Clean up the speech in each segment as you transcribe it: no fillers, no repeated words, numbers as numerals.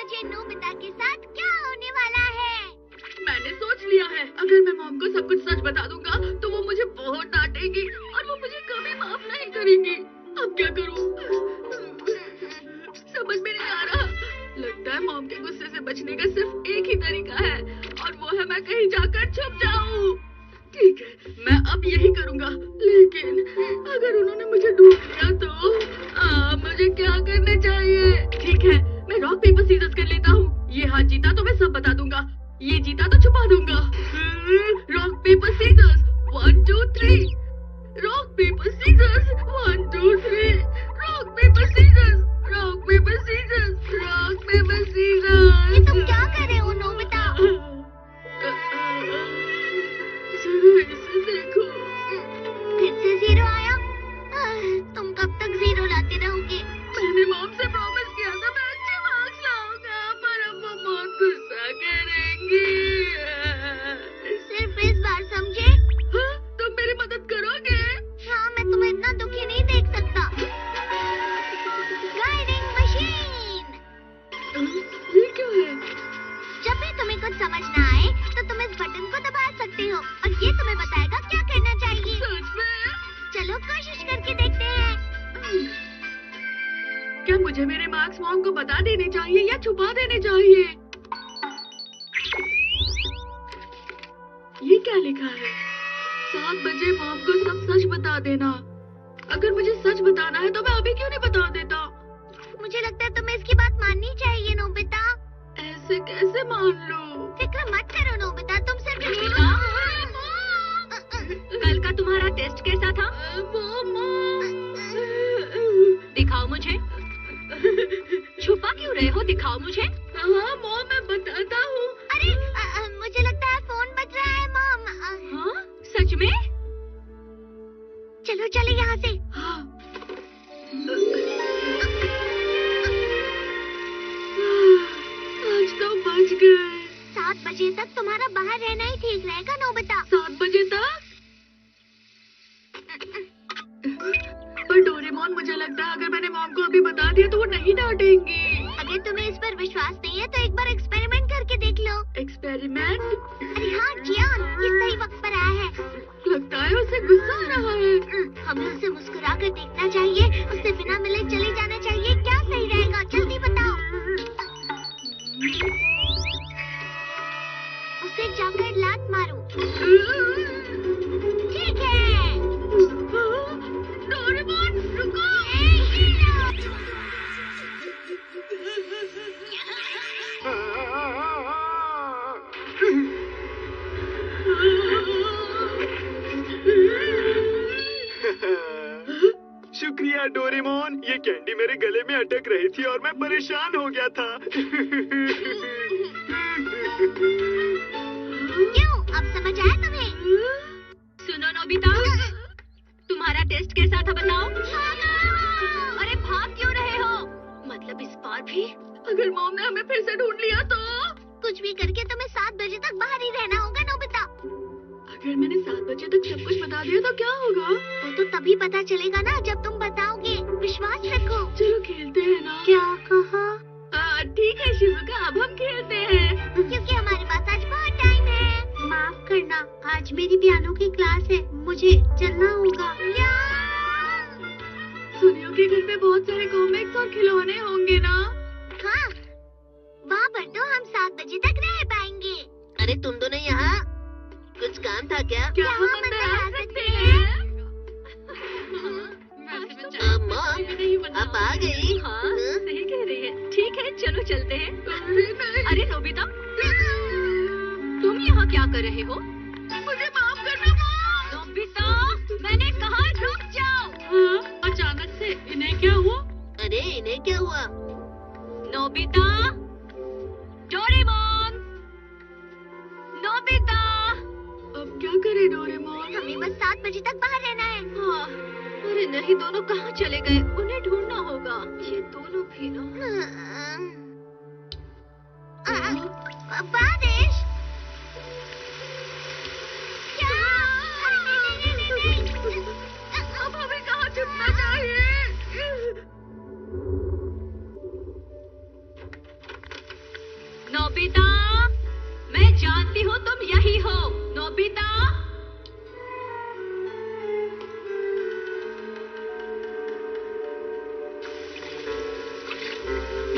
तुझे नोबिता के साथ क्या होने वाला है? मैंने सोच लिया है, अगर मैं मॉम को सब कुछ सच बता दूंगा तो वो मुझे बहुत डांटेगी और वो मुझे कभी माफ नहीं करेंगी। अब क्या करूं? समझ में नहीं आ रहा। लगता है मॉम के गुस्से से बचने का सिर्फ एक ही तरीका है और वो है मैं कहीं जाकर छुप जाऊं। ठीक है, मैं अब यही करूंगा, लेकिन अगर उन्होंने मुझे ढूंढ लिया तो मुझे क्या करना चाहिए? ठीक है, मैं रॉक पेपर सीजर्स कर लेता हूँ। ये हाथ जीता तो मैं सब बता दूंगा, ये जीता तो छुपा दूंगा। Rock paper scissors 1 2 3। Rock paper scissors 1 2 3। Rock paper scissors, rock paper scissors, rock paper scissors. ये तुम क्या कर रहे हो नोबिता? इसे देखो। फिर से जीरो आया? तुम कब तक जीरो लाते रहोगे? मैंने मॉम से प्रॉमिस किया था मैं अच्छे मार्क्स लाऊंगा, पर अब वो बहुत गुस्सा करेंगी। सिर्फ इस बार समझे? हाँ, तुम मेरी मदद करोगे? हाँ, मैं तुम्हें इतना दुखी नहीं देख सकता। Guiding machine. ये क्या है? जब भी तुम्हें कुछ समझ ना आए तो तुम इस बटन को दबा सकते हो और ये तुम्हें बताएगा क्या करना चाहिए। सच में? चलो कोशिश करके देखते हैं। क्या मुझे मेरे मार्क्स मॉम को बता देने चाहिए या छुपा देने चाहिए? ये क्या लिखा है? 7 बजे मॉम को सब सच बता देना। अगर मुझे सच बताना है तो मैं अभी क्यों नहीं बता देता? मुझे लगता है तुम्हें इसकी बात माननी चाहिए नोबिता। ऐसे कैसे मान लूं? फिक्र मत करो नोबिता, तुम सिर्फ कल का तुम्हारा टेस्ट कैसा था? दिखाओ मुझे। छुपा क्यों रहे हो? दिखाओ मुझे। हाँ मॉम, मैं बताता हूँ। अरे मुझे लगता है फोन बज रहा है मॉम। हाँ, सच में? चलो चले यहाँ से। हाँ। आज तो बच गए। 7 बजे तक तुम्हारा बाहर रहना ही ठीक रहेगा नोबिता। 7 बजे तक? पर डोरेमोन, मुझे लगता है अगर मैंने मॉम को अभी बता दिया तो वो नहीं डांटेंगी। अगर तुम्हें इस पर विश्वास नहीं है तो एक बार एक्सपेरिमेंट करके देख लो। एक्सपेरिमेंट? अरे हाँ जियान, ये सही वक्त पर आया है। लगता है उसे गुस्सा आ रहा है। हमें उसे मुस्कुरा कर देखना चाहिए, उससे बिना मिले चले जाना चाहिए। क्या सही रहेगा, जल्दी बताओ। उसे जाकर लात मारो। ठीक है। डोरेमोन रुको। शुक्रिया डोरेमोन, ये कैंडी मेरे गले में अटक रही थी और मैं परेशान हो गया था। क्यों, अब समझ आया तुम्हें? सुनो नोबिता, तुम्हारा टेस्ट कैसा था बताओ? अरे भाग क्यों रहे हो? मतलब इस बार भी? अगर मॉम ने हमें फिर से ढूंढ लिया तो? कुछ भी करके तुम्हें 7 बजे तक बाहर ही रहना होगा नोबिता। अगर मैंने 7 बजे तक सब कुछ बता दिया तो क्या होगा? वो तो तभी पता चलेगा ना जब तुम बताओगे। विश्वास रखो। चलो खेलते हैं ना। क्या कहा? ठीक है शिजुका, अब हम खेलते हैं। क्योंकि हमारे पास आज बहुत टाइम है। माफ करना, आज मेरी पियानो की क्लास है, मुझे चलना होगा। सुनियो के घर में बहुत सारे कॉमिक्स और खिलौने होंगे ना? हाँ, वहाँ पर तो हम 7 बजे तक रह पाएंगे। अरे तुम दोनों यहाँ, कुछ काम था क्या? क्या हम अंदर आ सकते हैं? मॉम, आप आ गई? हाँ, सही कह रही है। ठीक है, चलो चलते हैं। अरे नोबिता, तुम यहाँ क्या कर रहे हो? मुझे माफ करना मॉम। नोबिता, मैंने कहा रुक जाओ। हाँ, अचानक से इन्हें क्या हुआ? अरे इन्हें क्या हुआ? Nobita, Doraemon, Nobita. अब क्या करे डोरेमोन? हमें बस 7 बजे तक बाहर रहना है। हाँ, अरे नहीं, दोनों कहाँ चले गए? उन्हें ढूंढना होगा। ये दोनों भी ना। बारिश। क्या? अरे नहीं। अब हमें कहाँ छुपना चाहिए? नोबिता, मैं जानती हूँ तुम यही हो। नोबिता,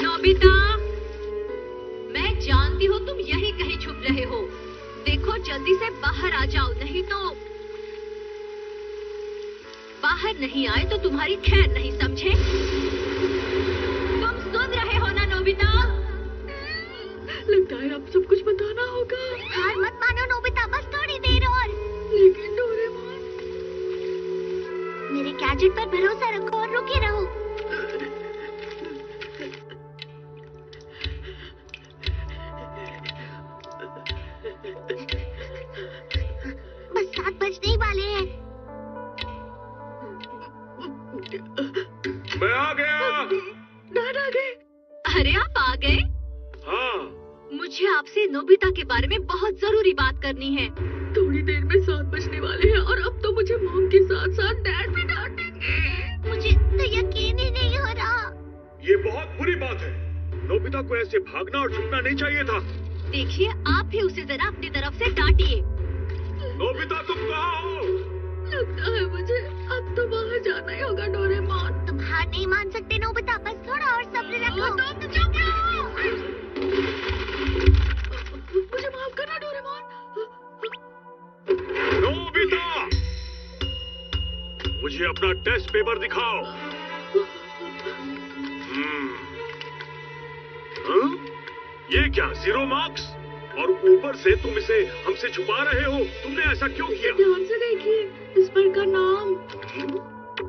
नोबिता, मैं जानती हूँ तुम यही कहीं छुप रहे हो। देखो जल्दी से बाहर आ जाओ, नहीं तो बाहर नहीं आए तो तुम्हारी खैर नहीं, समझे? तुम सुन रहे हो ना नोबिता? लगता है अब सब कुछ बताना होगा। हार मत मानो नोबिता, बस थोड़ी देर और। लेकिन डोरेमोन, मेरे गैजेट पर भरोसा रखो और रुके रहो। बस 7 बजने ही वाले हैं। मैं आ गया। डैड आ गए। अरे आप आ गए? हाँ, मुझे आपसे नोबिता के बारे में बहुत जरूरी बात करनी है। थोड़ी देर में 7 बजने वाले हैं और अब तो मुझे मॉम के साथ साथ डैड भी डांटेंगे। मुझे तो यकीन ही नहीं हो रहा। ये बहुत बुरी बात है। नोबिता को ऐसे भागना और छुपना नहीं चाहिए था। देखिए आप भी उसे जरा अपनी तरफ से डांटिए। नोबिता तुम कहाँ हो? लगता है मुझे अब तो बाहर जाना ही होगा डोरेमोन। तुम हार नहीं मान सकते नोबिता, बस थोड़ा और सब्र रखो। तुम चुप रहो। मुझे माफ करना डोरेमोन। नोबिता, मुझे अपना टेस्ट पेपर दिखाओ। हाँ? ये क्या 0 मार्क्स? और ऊपर से तुम इसे हमसे छुपा रहे हो। तुमने ऐसा क्यों किया? ध्यान से देखिए, इस पर का नाम।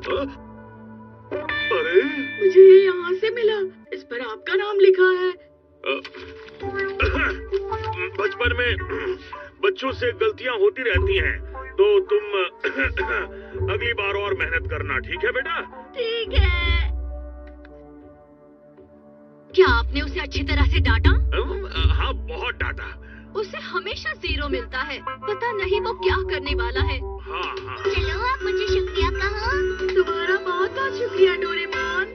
हाँ? अरे मुझे ये यहाँ से मिला। इस पर आपका नाम लिखा है। बचपन में बच्चों से गलतियां होती रहती हैं, तो तुम अगली बार और मेहनत करना, ठीक है बेटा? ठीक है। क्या आपने उसे अच्छी तरह से डांटा? हाँ, बहुत डांटा। उसे हमेशा 0 मिलता है। पता नहीं वो क्या करने वाला है। हाँ हाँ। चलो आप मुझे शुक्रिया कहो। तुम्हारा बहुत बहुत शुक्रिया Doraemon.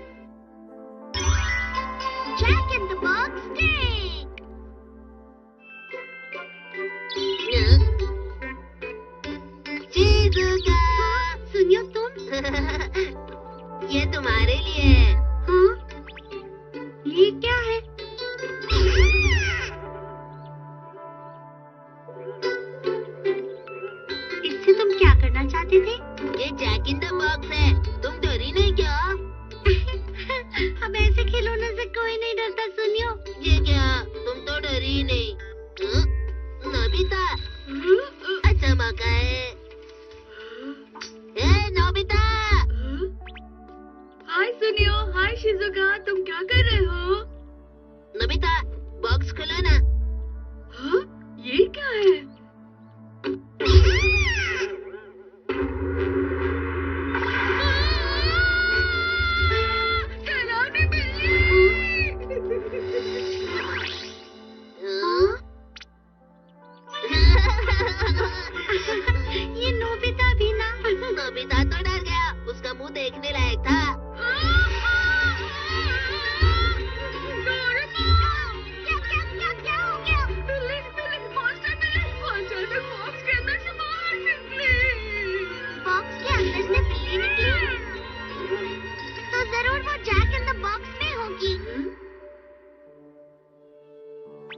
Jack in the box stick. Shizuka, Suneo तुम। ये तुम्हारे लिए है। हाँ? ये क्या है? इससे तुम क्या करना चाहते थे? ये जैक इन द बॉक्स है। तुम डरी नहीं क्या? अब ऐसे खिलौनों से कोई नहीं डरता सुनियो। ये क्या? तुम तो डरी ही नहीं। हाँ? नोबिता, अच्छा मौका है। ए नोबिता, हाय सुनियो, हाय शिजुका, तुम क्या कर रहे हो? नोबिता बॉक्स खोलो ना। हाँ? ये क्या है? डरावनी बिल्ली। हाँ? ये नोबिता भी ना। नोबिता तो डर गया। उसका मुंह देखने लायक था। क्या क्या क्या क्या हो गया? बिल्ली, मॉन्स्टर बिल्ली, अचानक बॉक्स के अंदर से बाहर निकली। बॉक्स के अंदर से बिल्ली निकली? तो जरूर वो जैक इन द बॉक्स में होगी।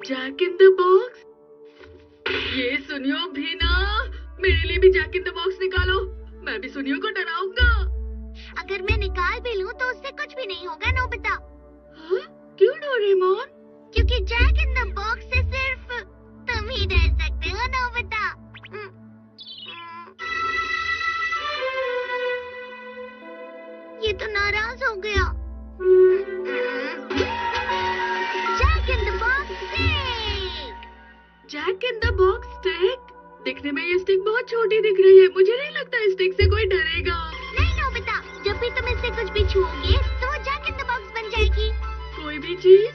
Jack in the box? ये सुनियो भी ना, मेरे लिए भी जैक इन द बॉक्स निकालो। मैं भी सुनियो को डराऊंगा। अगर मैं निकाल भी लूं तो उससे कुछ भी नहीं होगा नोबिता। हाँ? क्यों डोरेमोन? क्योंकि जैक इन द बॉक्स से सिर्फ तुम ही डर सकते हो नोबिता। ये तो नाराज हो गया। Jack in the box stick. Jack in the box stick? दिखने में ये स्टिक बहुत छोटी दिख रही है। मुझे नहीं लगता इस स्टिक से कोई डरेगा। नहीं नोबिता, जब भी तुम इससे कुछ भी छुओगे तो वो जैक इन द बॉक्स बन जाएगी। कोई भी चीज?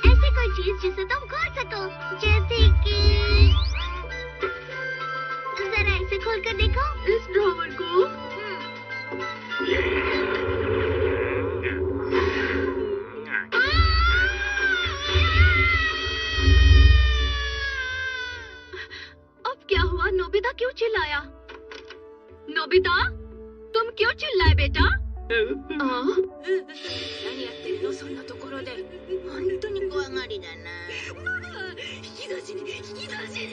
ऐसी कोई चीज जिसे तुम खोल सको, जैसे कि जरा इसे खोल कर देखो। इस ड्रॉवर को? चिल्लाया? नोबिता, तुम क्यों चिल्लाए बेटा? 何やってんのそんなところで。本当に怖がりだな。引き出しに引き出し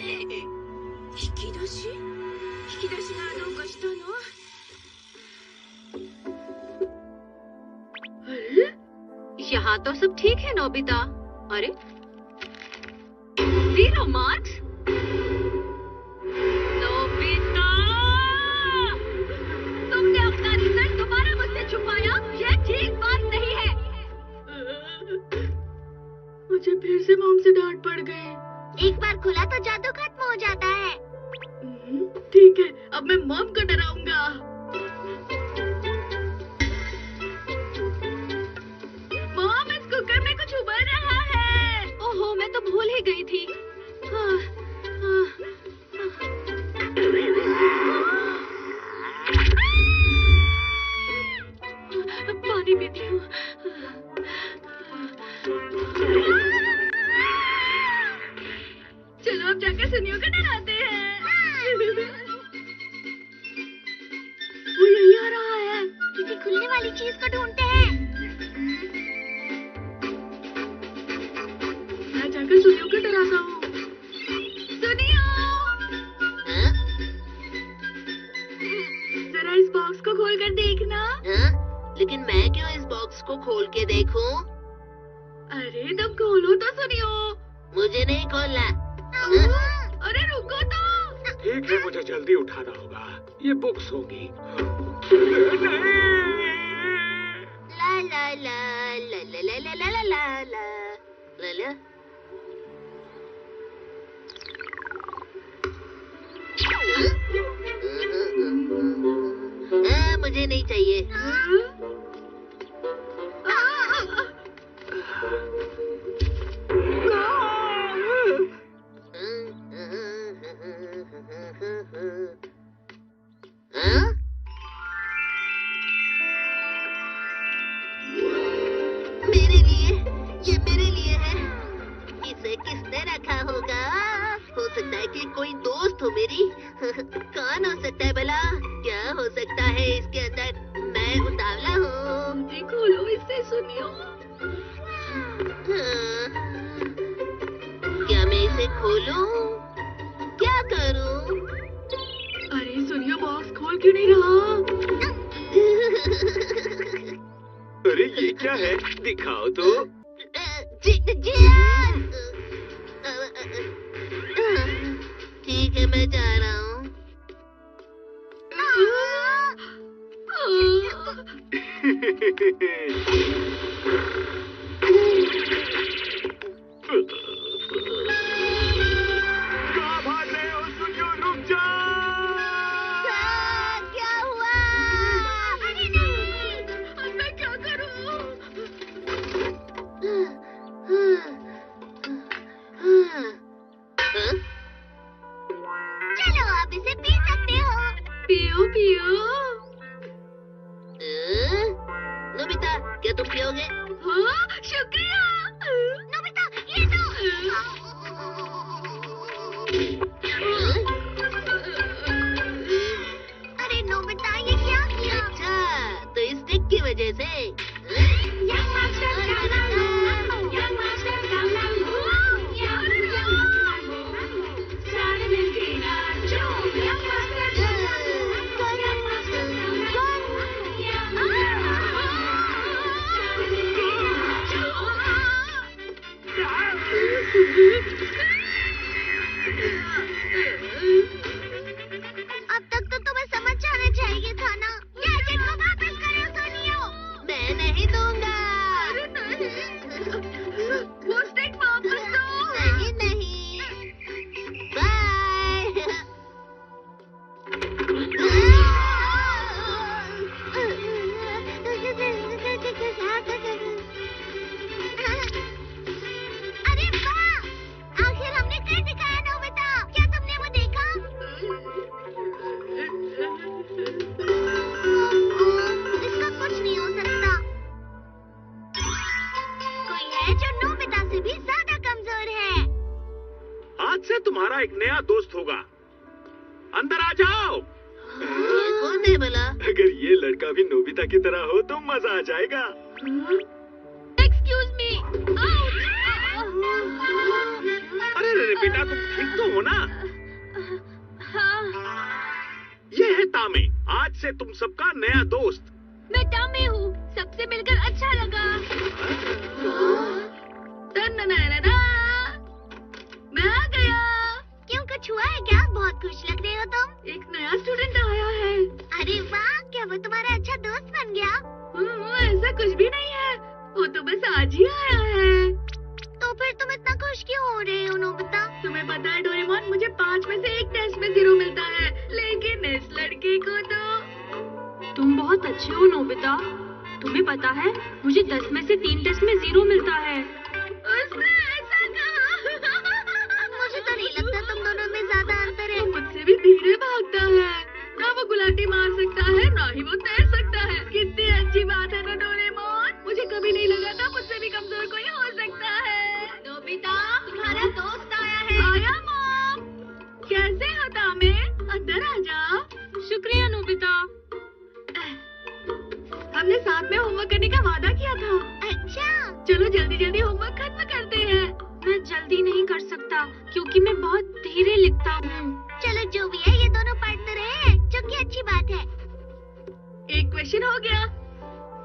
がどうかしたの？ अरे यहाँ तो सब ठीक है नोबिता। अरे 0 मार्क्स? नोबिता, तुमने अपना रिजल्ट दोबारा मुझसे छुपाया? यह ठीक बात नहीं है। मुझे फिर से मॉम से डांट पड़ गई। एक बार खुला तो जादू खत्म हो जाता है। ठीक है, अब मैं मॉम को डराऊंगा। मॉम, इस कुकर में कुछ उबल रहा है। ओहो, मैं तो भूल ही गई थी। पानी पीती हूँ। चलो अब जाकर सुनियो को डराते हैं। वो यही आ रहा है। किसी खुलने वाली चीज को ढूंढते हैं। मैं जाकर सुनियो को डराता हूँ। सुनियो, हाँ? जरा इस बॉक्स को खोल कर देखना। हाँ? लेकिन मैं क्यों इस बॉक्स को खोल के देखूं? अरे तुम खोलो तो सुनियो। मुझे नहीं खोलना। अरे रुको तो। ठीक है, मुझे जल्दी उठाना होगा। ये बुक्स होगी। ला ला ला ला ला ला ला ला ला ला ला। मुझे नहीं चाहिए। हाँ? मेरे लिए, ये मेरे लिए है। इसे किसने रखा होगा? हो सकता है कि कोई दोस्त हो मेरी। कौन हो सकता है भला? क्या हो सकता है इसके अंदर? मैं उतावला हूँ। जल्दी खोलो, इससे सुनियो। हाँ। क्या मैं इसे खोलूं? क्या करूं? अरे सुनियो, बॉक्स खोल क्यों नहीं रहा? अरे ये क्या है? दिखाओ तो। ठीक है, मैं जा रहा हूँ। कहाँ भाग रहे हो? सुनियो, रुक जाओ। क्या हुआ? अरे नहीं। अब मैं क्या करूँ? हाँ? चलो आप इसे पी सकते हो। पियो पियो। नोबिता, क्या तुम पियोगे? हाँ, शुक्रिया। नोबिता, ये दो। अरे नोबिता, ये क्या किया? अच्छा, तो इस स्टिक की वजह से। Young master down, young master down. सारे मिलके नाचो, young master down, young master अब तक तो तुम्हें समझ जाना चाहिए था ना। गैजेट को वापस करो सोनियो। मैं नहीं दूंगा। वो स्टिक वापस दो। नहीं नहीं। बाय। अरे वाह! आखिर हमने कर दिखाया नोबिता। क्या तुमने वो देखा? इसका कुछ नहीं हो सकता। कोई है जो नोबिता से भी ज्यादा कमजोर है। आज से तुम्हारा एक नया दोस्त होगा। अंदर आ जाओ। ये कौन है भला? अगर ये लड़का भी नोबिता की तरह हो तो मजा आ जाएगा। Excuse me. अरे बेटा, तुम ठीक तो हो ना? हाँ, ये है तामे, आज से तुम सबका नया दोस्त। मैं टामे हूँ, सबसे मिलकर अच्छा लगा। मैं आ गया। क्यों, कुछ हुआ है क्या? बहुत खुश लग रहे हो तुम। एक नया स्टूडेंट आया है। अरे वाह, क्या वो तुम्हारा अच्छा दोस्त बन गया? ऐसा कुछ भी नहीं है, वो तो बस आज ही आया है। तो फिर तुम इतना खुश क्यों हो रहे हो नोबिता? तुम्हें पता है डोरेमोन, मुझे 5 में से एक टेस्ट में 0 मिलता है, लेकिन इस लड़के को तो। तुम बहुत अच्छे हो नोबिता। तुम्हें पता है मुझे 10 में से 3 टेस्ट में 0 मिलता है। उसने ऐसा कहा। मुझे तो नहीं लगता तुम दोनों में ज्यादा अंतर है। वो मुझसे भी धीरे भागता है, ना वो गुलाटी मार सकता है, ना ही वो तैर सकता है। कितनी अच्छी बात है ना डोरेमोन, मुझे कभी नहीं लगा था मुझसे भी कमजोर कोई हो सकता है। नोबिता, तुम्हारा दोस्त आया है। आया मॉम, कैसे हो तामे? अंदर आ जाओ। शुक्रिया नोबिता। हमने साथ में होमवर्क करने का वादा किया था। अच्छा, चलो जल्दी जल्दी होमवर्क खत्म करते हैं। मैं जल्दी नहीं कर सकता क्योंकि मैं बहुत धीरे लिखता हूँ। चलो जो भी है ये दोनों पढ़ते रहे, जो कि अच्छी बात है। एक क्वेश्चन हो गया,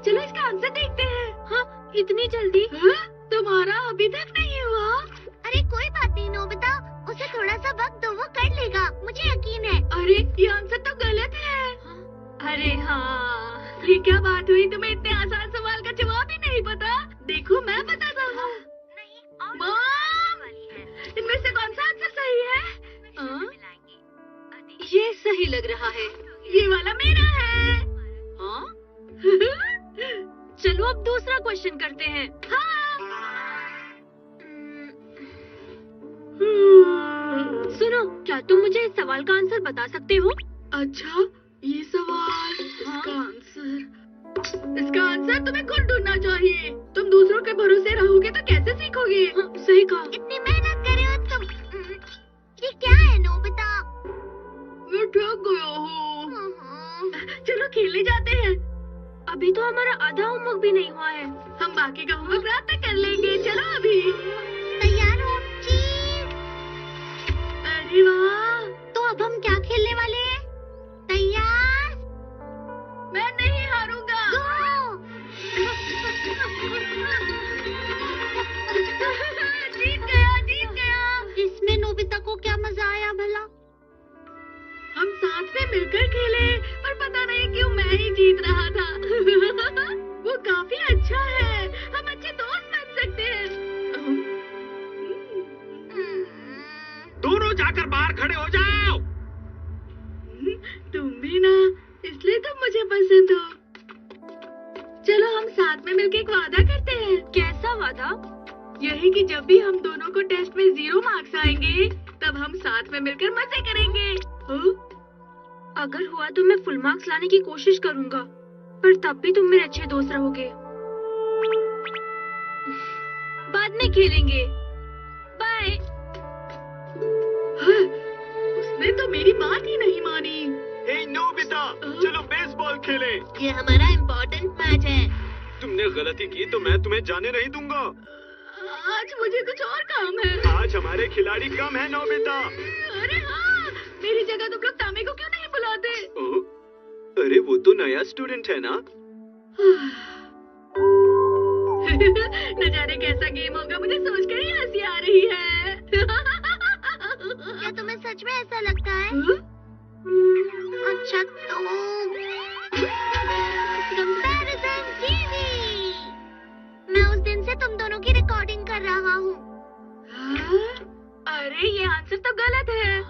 चलो इसका आंसर देखते हैं। हाँ, इतनी जल्दी? हाँ? तुम्हारा अभी तक नहीं हुआ? अरे कोई बात नहीं नोबिता, उसे थोड़ा सा वक्त दो, वो कर लेगा, मुझे यकीन है। अरे ये आंसर तो गलत है। अरे हाँ, ये क्या बात हुई, तुम्हें इतने आसान सवाल का जवाब ही नहीं पता? देखो मैं बताता हूँ। मॉम, इनमें से कौन सा आंसर सही है? ये सही लग रहा है। ये वाला मेरा है। हाँ? चलो अब दूसरा क्वेश्चन करते हैं। सुनो, क्या तुम मुझे इस सवाल का आंसर बता सकते हो? अच्छा, ये सवाल, इसका आंसर तुम्हें खुद ढूंढना चाहिए। तुम दूसरों के भरोसे रहोगे तो कैसे सीखोगे? हाँ, सही कहा। इतनी मेहनत कर रहे हो तुम। ये क्या है नोबिता? मैं थक गया हूँ। चलो खेलने जाते हैं। अभी तो हमारा आधा होमवर्क भी नहीं हुआ है। हम बाकी का होमवर्क रात तक कर लेंगे। चलो अभी। तैयार हो? चीज़। अरे वाह, तो अब हम क्या खेलने वाले हैं? तैयार? मैं नहीं हारूंगा। जीत गया, जीत गया। इसमें नोबिता को क्या मजा आया भला? हम साथ में मिलकर खेले, पर पता नहीं क्यों मैं ही जीत रहा था। वो काफी अच्छा है, हम अच्छे दोस्त बन सकते हैं। दोनों जाकर बाहर खड़े हो जाओ। तुम भी ना, इसलिए तुम मुझे पसंद हो। चलो हम साथ में मिलकर एक वादा करते हैं। कैसा वादा? यही कि जब भी हम दोनों को टेस्ट में 0 मार्क्स आएंगे, तब हम साथ में मिलकर मजे करेंगे। अगर हुआ तो मैं फुल मार्क्स लाने की कोशिश करूंगा, पर तब भी तुम मेरे अच्छे दोस्त रहोगे। बाद में खेलेंगे। बाय। उसने तो मेरी बात ही नहीं मानी। हे नोबिता, चलो बेसबॉल खेलें। ये हमारा इम्पोर्टेंट मैच है। तुमने गलती की तो मैं तुम्हें जाने नहीं दूंगा। आज मुझे कुछ और काम है। आज हमारे खिलाड़ी कम है नोबिता। अरे हाँ, मेरी जगह तुम लोग तामे को क्यों नहीं बुलाते? अरे वो तो नया स्टूडेंट है ना। न जाने कैसा गेम होगा, मुझे सोचकर ही हंसी आ रही है। क्या तुम्हें सच में ऐसा लगता है? अच्छा तो कंपैरिजन टीवी। मैं उस दिन से तुम दोनों की रिकॉर्डिंग कर रहा हूँ। अरे ये आंसर तो गलत है।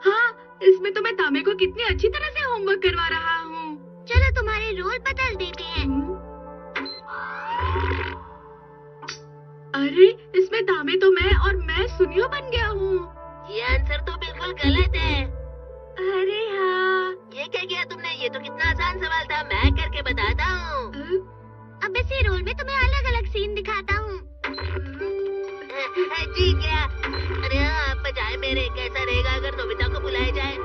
हाँ, इसमें तो मैं तामे को कितनी अच्छी तरह से होमवर्क करवा रहा हूँ। चलो तुम्हारे रोल बदल देते हैं। अरे इसमें तामे तो मैं और मैं सुनियो बन गया हूँ। ये आंसर तो बिल्कुल गलत है। अरे हाँ, ये क्या किया तुमने? ये तो कितना आसान सवाल था, मैं करके बताता हूँ। अब इसी रोल में तुम्हें अलग अलग सीन दिखाता हूँ। जी क्या? अरे हाँ, आप बजा है मेरे, कैसा रहेगा अगर नोबिता को बुलाया जाए?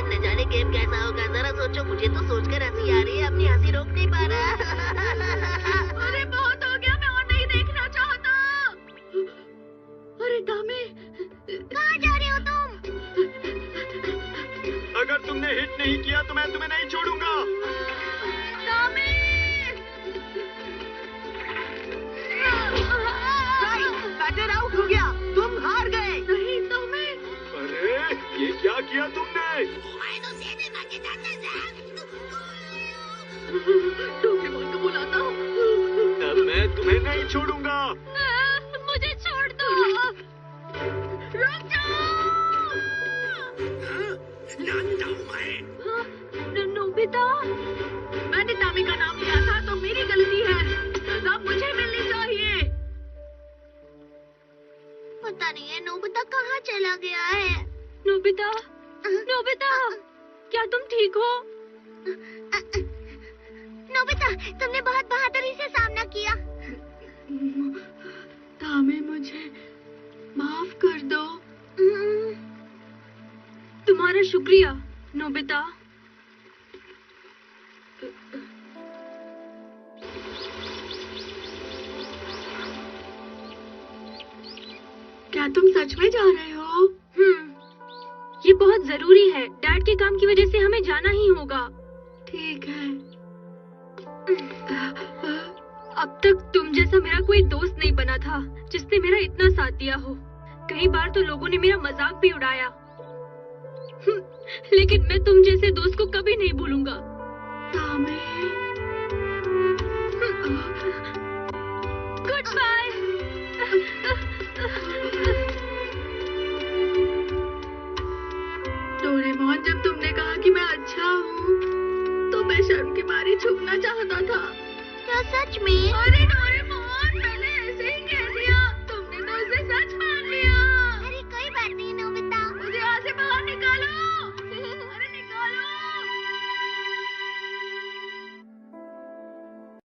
न जाने गेम कैसा होगा, जरा सोचो। मुझे तो सोचकर हंसी आ रही है, अपनी हंसी रोक नहीं पा रहा। अरे बहुत हो गया, मैं और नहीं देखना चाहता। अरे दामे, कहाँ जा रहे हो तुम? अगर तुमने हिट नहीं किया तो मैं तुम्हें नहीं छोड़ूंगा। दामे। बैटर आउट हो गया, तुम हार गए। नहीं दामे। अरे ये क्या किया तुमने? डोरेमोन को बुलाता हूँ। अब मैं तुम्हें नहीं छोड़ूंगा। मुझे छोड़ दो। रुक जाओ। जानता हूँ मैं। नोबिता, मैंने दामे का नाम लिया था तो मेरी गलती है। सजा मुझे मिलनी चाहिए। पता नहीं है नोबिता कहाँ चला गया है। नोबिता, नोबिता, क्या तुम ठीक हो? नोबिता, तुमने बहुत बहादुरी से सामना किया। दामे, मुझे माफ कर दो। तुम्हारा शुक्रिया नोबिता। क्या तुम सच में जा रहे हो? ये बहुत जरूरी है। डैड के काम की वजह से हमें जाना ही होगा। ठीक है। अब तक तुम जैसा मेरा कोई दोस्त नहीं बना था जिसने मेरा इतना साथ दिया हो। कई बार तो लोगों ने मेरा मजाक भी उड़ाया, लेकिन मैं तुम जैसे दोस्त को कभी नहीं भूलूंगा। दामे। Good bye. डोरेमोन, जब तुमने कहा कि मैं अच्छा हूँ तो मैं शर्म के मारे छुपना चाहता था। क्या सच में? अरे